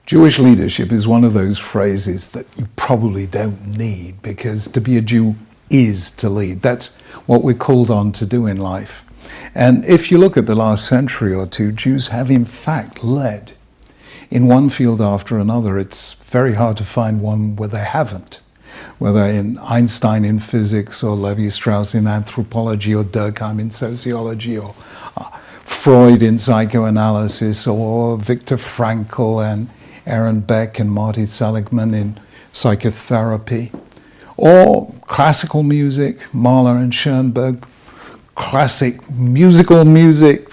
Jewish leadership is one of those phrases that you probably don't need, because to be a Jew is to lead. That's what we're called on to do in life. And if you look at the last century or two, Jews have in fact led in one field after another. It's very hard to find one where they haven't, whether in Einstein in physics, or Levi-Strauss in anthropology, or Durkheim in sociology, or Freud in psychoanalysis, or Viktor Frankl and Aaron Beck and Marty Seligman in psychotherapy, or classical music, Mahler and Schoenberg, classic musical music,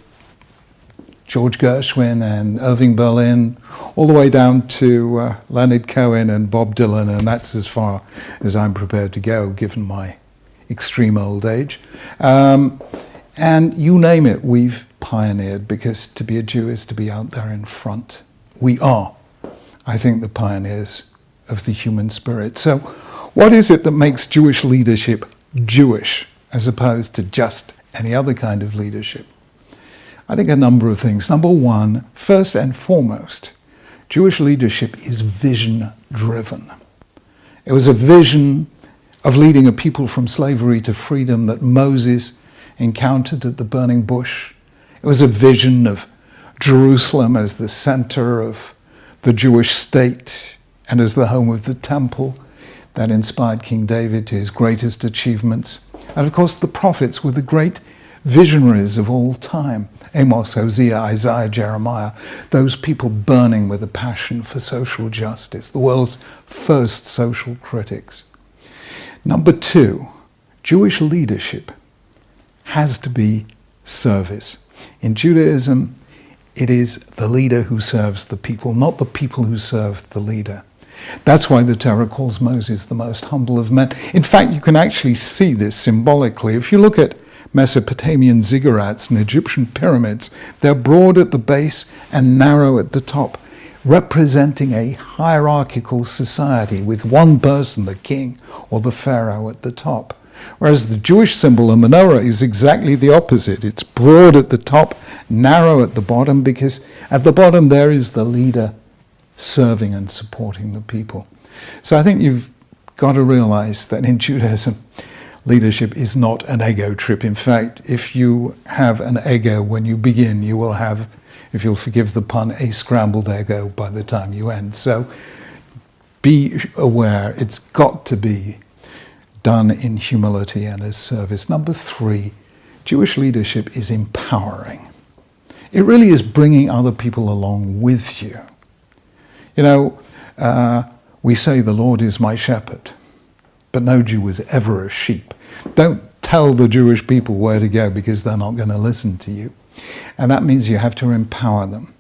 George Gershwin and Irving Berlin, all the way down to Leonard Cohen and Bob Dylan, and that's as far as I'm prepared to go, given my extreme old age. And you name it, we've pioneered, because to be a Jew is to be out there in front. We are, I think, the pioneers of the human spirit. So what is it that makes Jewish leadership Jewish as opposed to just any other kind of leadership? I think a number of things. Number one, first and foremost, Jewish leadership is vision-driven. It was a vision of leading a people from slavery to freedom that Moses encountered at the burning bush. It was a vision of Jerusalem as the center of the Jewish state and as the home of the temple that inspired King David to his greatest achievements. And of course, the prophets were the great visionaries of all time. Amos, Hosea, Isaiah, Jeremiah, those people burning with a passion for social justice, the world's first social critics. Number two, Jewish leadership has to be service. In Judaism, it is the leader who serves the people, not the people who serve the leader. That's why the Torah calls Moses the most humble of men. In fact, you can actually see this symbolically. If you look at Mesopotamian ziggurats and Egyptian pyramids, they're broad at the base and narrow at the top, representing a hierarchical society with one person, the king or the pharaoh, at the top. Whereas the Jewish symbol, the menorah, is exactly the opposite. It's broad at the top, narrow at the bottom, because at the bottom there is the leader serving and supporting the people. So I think you've got to realize that in Judaism, leadership is not an ego trip. In fact, if you have an ego when you begin, you will have, if you'll forgive the pun, a scrambled ego by the time you end. So be aware, it's got to be done in humility and as service. Number three, Jewish leadership is empowering. It really is bringing other people along with you. You know, we say the Lord is my shepherd, but no Jew was ever a sheep. Don't tell the Jewish people where to go, because they're not going to listen to you. And that means you have to empower them.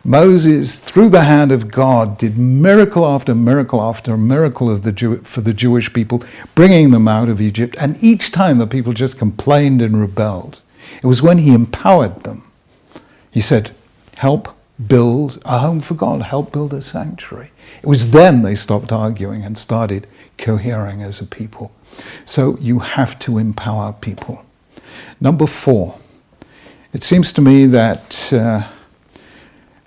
Moses, through the hand of God, did miracle after miracle after miracle for the Jewish people, bringing them out of Egypt. And each time the people just complained and rebelled. It was when he empowered them. He said, help build a home for God, help build a sanctuary. It was then they stopped arguing and started cohering as a people. So you have to empower people. Number four, it seems to me that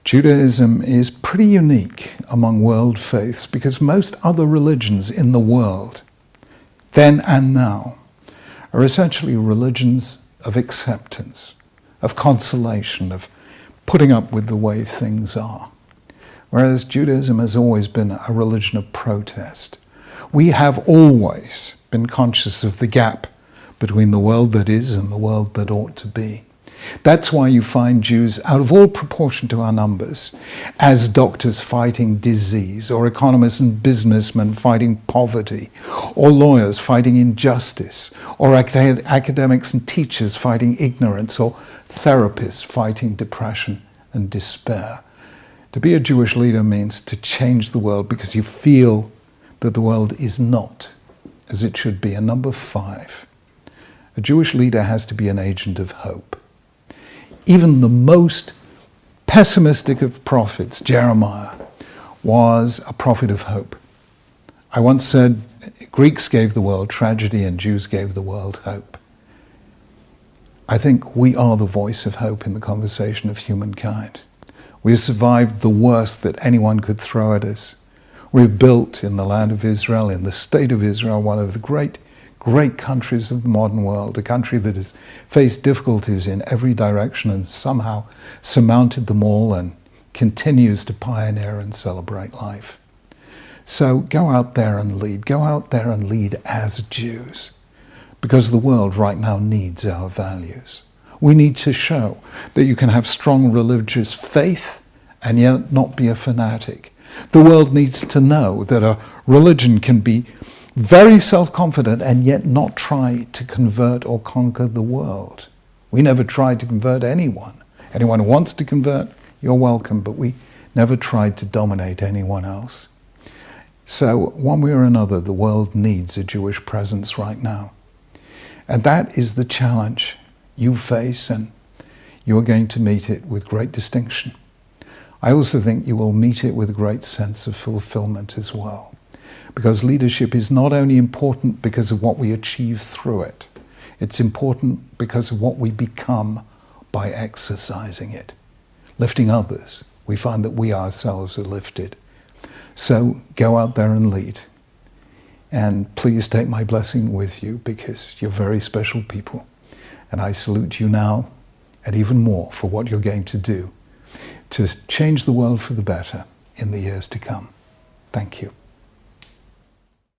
Judaism is pretty unique among world faiths, because most other religions in the world, then and now, are essentially religions of acceptance, of consolation, of putting up with the way things are. Whereas Judaism has always been a religion of protest. We have always been conscious of the gap between the world that is and the world that ought to be. That's why you find Jews, out of all proportion to our numbers, as doctors fighting disease, or economists and businessmen fighting poverty, or lawyers fighting injustice, or academics and teachers fighting ignorance, or therapists fighting depression and despair. To be a Jewish leader means to change the world because you feel that the world is not as it should be. And number five, a Jewish leader has to be an agent of hope. Even the most pessimistic of prophets, Jeremiah, was a prophet of hope. I once said, Greeks gave the world tragedy and Jews gave the world hope. I think we are the voice of hope in the conversation of humankind. We've survived the worst that anyone could throw at us. We've built in the land of Israel, in the state of Israel, one of the great countries of the modern world, a country that has faced difficulties in every direction and somehow surmounted them all and continues to pioneer and celebrate life. So go out there and lead. Go out there and lead as Jews, because the world right now needs our values. We need to show that you can have strong religious faith and yet not be a fanatic. The world needs to know that a religion can be very self-confident and yet not try to convert or conquer the world. We never tried to convert anyone. Anyone who wants to convert, you're welcome, but we never tried to dominate anyone else. So one way or another, the world needs a Jewish presence right now. And that is the challenge you face, and you're going to meet it with great distinction. I also think you will meet it with a great sense of fulfillment as well. Because leadership is not only important because of what we achieve through it, it's important because of what we become by exercising it. Lifting others, we find that we ourselves are lifted. So go out there and lead. And please take my blessing with you, because you're very special people. And I salute you now, and even more for what you're going to do to change the world for the better in the years to come. Thank you.